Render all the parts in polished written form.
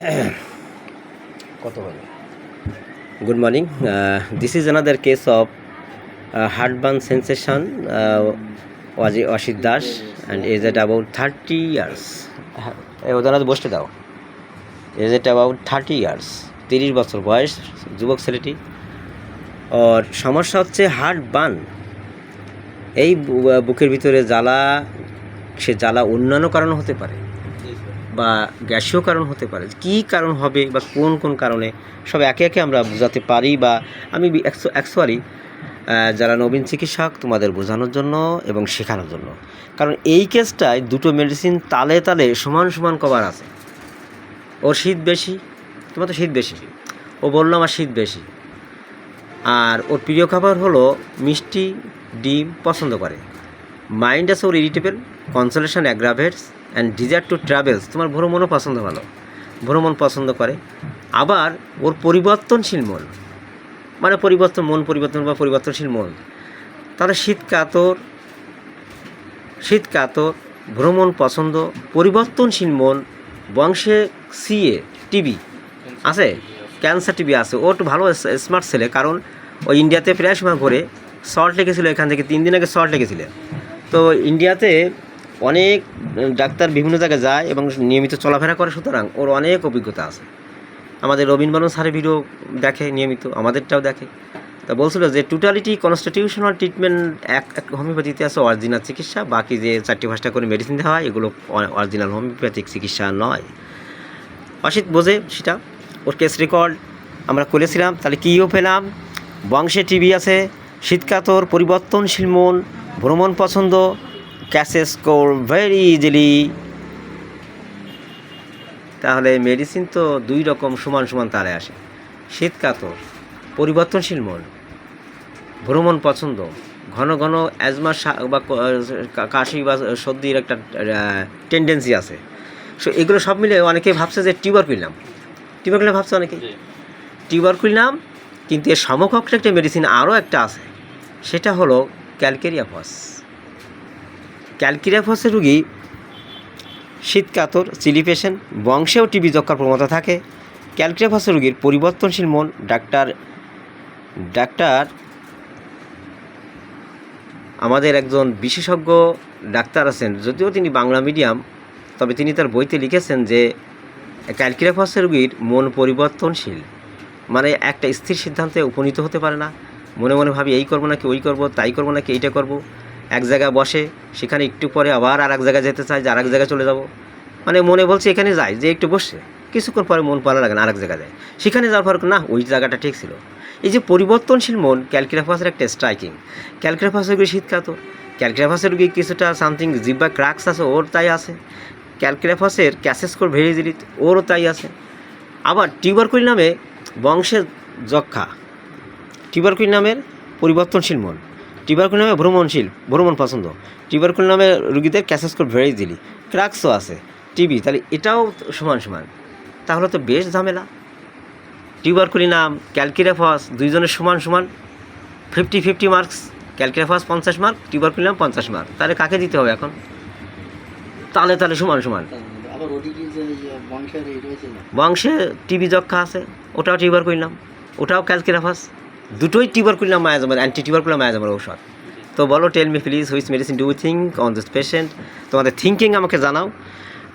কত হবে? Good morning. This is another case of heartburn sensation. Washid Dash and is at about 30 years. ওদের বসতে দাও। Is it about 30 years? 30 বছর বয়স, যুবক ছেলেটি। আর সমস্যা হচ্ছে হার্টবার্ন। এই বুকের ভিতরে জ্বালা, সে জ্বালা অন্যান্য কারণ হতে পারে বা গ্যাসীয় কারণ হতে পারে। কী কারণ হবে বা কোন কোন কারণে সব একে একে আমরা বোঝাতে পারি বা আমি অ্যাকচুয়ালি যারা নবীন চিকিৎসক তোমাদের বোঝানোর জন্য এবং শেখানোর জন্য। কারণ এই কেসটায় দুটো মেডিসিন তালে তালে সমান সমান কভার আছে। ওর শীত বেশি, তোমার তো শীত বেশি, ও বললো আমার শীত বেশি। আর ওর প্রিয় খাবার হলো মিষ্টি, ডিম পছন্দ করে। মাইন্ড আছে ওর irritable, consolation aggravates and desire to travels. তোমার ভ্রমণও পছন্দ, ভালো ভ্রমণ পছন্দ করে। আবার ওর পরিবর্তনশীল মন, মানে মন পরিবর্তন বা পরিবর্তনশীল মন। তাহলে শীত কাতর, ভ্রমণ পছন্দ, পরিবর্তনশীল মন, বংশে সিএ টিবি আছে, ক্যান্সার টিবি আছে। ও একটু ভালো স্মার্ট ছেলে, কারণ ও ইন্ডিয়াতে প্রায় সময় ঘুরে। সল্ট লেগেছিলো, এখান থেকে 3 দিন আগে সল্ট লেগেছিল। তো ইন্ডিয়াতে অনেক ডাক্তার বিভিন্ন জায়গায় যায় এবং নিয়মিত চলাফেরা করে, সুতরাং ওর অনেক অভিজ্ঞতা আছে। আমাদের রবীন বর্মন স্যারের ভিডিও দেখে নিয়মিত, আমাদেরটাও দেখে। তা বলছিল যে টোটালিটি কনস্টিটিউশনাল ট্রিটমেন্ট এক হোমিওপ্যাথিতে আছে অরিজিনাল চিকিৎসা, বাকি যে 4-5টা করে মেডিসিন দেওয়া হয় এগুলো অরিজিনাল হোমিওপ্যাথিক চিকিৎসা নয়। অসিত বোঝে সেটা। ওর কেস রেকর্ড আমরা করেছিলাম, তাহলে কীও পেলাম? বংশে টিবি আছে, শীতকাতর, পরিবর্তনশীল মন, ভ্রমণ পছন্দ, ক্যাসেস স্কোর ভেরি ইজিলি। তাহলে মেডিসিন তো 2 রকম সমান সমান তালে আসে। শীতকাতর, পরিবর্তনশীল মন, ভ্রমণ পছন্দ, ঘন ঘন অ্যাজমা বা কাশি বা সর্দির একটা টেন্ডেন্সি আছে। সো এগুলো সব মিলে অনেকে ভাবছে যে টিউবারকুলিনাম ভাবছে অনেকে টিউবারকুলিনাম, কিন্তু এর সমকক্ষ একটা মেডিসিন আরও একটা আছে, সেটা হলো ক্যালকেরিয়াফসের রুগী শীতকাতর, চিলি পেশেন্ট, বংশেও টিবি যক্ষার প্রবণতা থাকে। ক্যালকেরিয়াফসের রুগীর পরিবর্তনশীল মন। ডাক্তার আমাদের একজন বিশেষজ্ঞ ডাক্তার আছেন, যদিও তিনি বাংলা মিডিয়াম, তবে তিনি তার বইতে লিখেছেন যে ক্যালকেরিয়াফসের রুগীর মন পরিবর্তনশীল, মানে একটা স্থির সিদ্ধান্তে উপনীত হতে পারে না। মনে মনে ভাবি এই করবো নাকি ওই করবো, তাই করবো নাকি এইটা করবো। এক জায়গায় বসে, সেখানে একটু পরে আবার আর এক জায়গায় যেতে চায় যে আর এক জায়গায় চলে যাব। মানে মনে বলছে এখানে যাই, যে একটু বসছে, কিছুক্ষণ পরে মন ভালো লাগে না, আর এক জায়গায় যায়। সেখানে যাওয়ার পর না, ওই জায়গাটা ঠিক ছিল। এই যে পরিবর্তনশীল মন, ক্যালকেরিয়াফসের একটা স্ট্রাইকিং। ক্যালকেরিয়াফসের রুগী শীতকাতর, ক্যালকেরিয়াফসের রুগী কিছুটা সামথিং জিব্বা ক্রাক্স আছে, ওর তাই আছে। ক্যালকেরিয়াফসের ক্যাসেস স্কোর ভেরি ইজিলি, ওরও তাই আছে। আবার টিউবারকুলিনামে বংশের যক্ষা, টিউবারকুলিনামের পরিবর্তনশীল মন, টিউবারকুলিনামে ভ্রমণ পছন্দ, টিউবারকুলিনামের রুগীদের ক্যাসেস স্কোর ভেরি ইজিলি, ক্রাক্সও আছে, টিবি। তাহলে এটাও সমান সমান, তাহলে তো বেশ ঝামেলা। টিউবারকুলিনাম, ক্যালকেরিয়াফস দুইজনের সমান সমান, 50-50 মার্কস। ক্যালকেরিয়াফস 50 mark, tuberculinum 50 mark. তাহলে কাকে দিতে হবে এখন? তাহলে সমান সমান। বংশে টিবি যক্ষা আছে, ওটাও টিউবারকুলিনাম, ওটাও ক্যালকেরিয়াফস, দুটোই টিউবারকুলিনাম মায়াজামের অ্যান্টি টিউবারকুলাম মায়াজামের ঔষধ। তো বলো, tell me please, which medicine do you think on this patient? তোমাদের থিঙ্কিং আমাকে জানাও।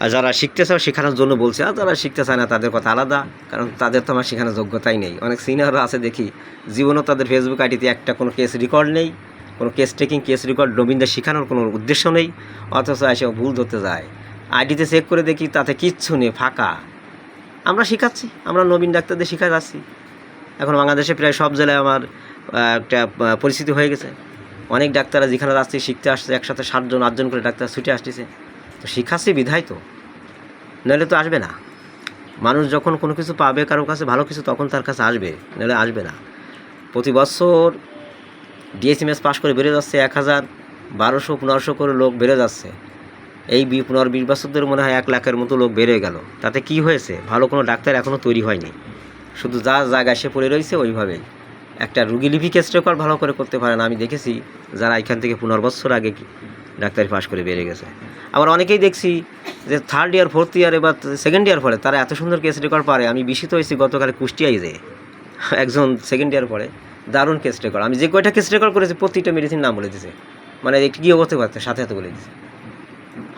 আর যারা শিখতে চাও শেখানোর জন্য বলছে, আর যারা শিখতে চায় না তাদের কথা আলাদা, কারণ তাদের তো আমার শেখানোর যোগ্যতাই নেই। অনেক সিনিয়ররা আছে দেখি, জীবনও তাদের ফেসবুক আইডিতে একটা কোনো কেস রেকর্ড নেই, কোনো কেস রেকর্ড রবীন্দ্র শেখানোর কোনো উদ্দেশ্য নেই, অথচ এসে ভুল ধরতে যায়। আইডিতে চেক করে দেখি তাতে কিচ্ছু নেই, ফাঁকা। আমরা শেখাচ্ছি, আমরা নবীন ডাক্তারদের শেখা যাচ্ছি। এখন বাংলাদেশে প্রায় সব জেলায় আমার একটা পরিস্থিতি হয়ে গেছে। অনেক ডাক্তাররা যেখানে যাচ্ছে শিখতে আসছে, একসাথে 7জন 8জন করে ডাক্তার ছুটে আসতেছে। তো শিখাচ্ছি বিধায় তো, নইলে তো আসবে না। মানুষ যখন কোনো কিছু পাবে কারোর কাছে, ভালো কিছু, তখন তার কাছে আসবে, নইলে আসবে না। প্রতি বছর ডিএসএমএস পাস করে বেড়ে যাচ্ছে 1000-1200-1500 করে লোক বেড়ে যাচ্ছে। এই 15-20 বছর ধরে মনে হয় 1 লাখের মতো লোক বেড়ে গেল। তাতে কি হয়েছে? ভালো কোনো ডাক্তার এখনও তৈরি হয়নি, শুধু যা জায়গায় সে পড়ে রয়েছে ওইভাবেই। একটা রুগী লিপি কেস রেকর্ড ভালো করে করতে পারে না। আমি দেখেছি যারা এখান থেকে 15 বছর আগে ডাক্তারি পাস করে বেড়ে গেছে। আবার অনেকেই দেখছি যে থার্ড ইয়ার ফোর্থ ইয়ারে বা সেকেন্ড ইয়ার পরে তারা এত সুন্দর কেস রেকর্ড পারে। আমি বিস্মিত হয়েছি গতকালে কুষ্টিয়ায় যে একজন সেকেন্ড ইয়ার পরে দারুণ কেস রেকর্ড। আমি যে কয়টা কেস রেকর্ড করেছি প্রতিটা মেডিসিন নাম বলে দিয়েছে, মানে একটু কী করতে পারছে সাথে সাথে বলে দিয়েছে।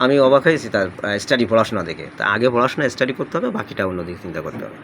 আমি অবাক হয়েছি তার স্টাডি পড়াশোনা দেখে। তা আগে পড়াশোনা স্টাডি করতে হবে, বাকিটা অন্যদিকে চিন্তা করতে হবে।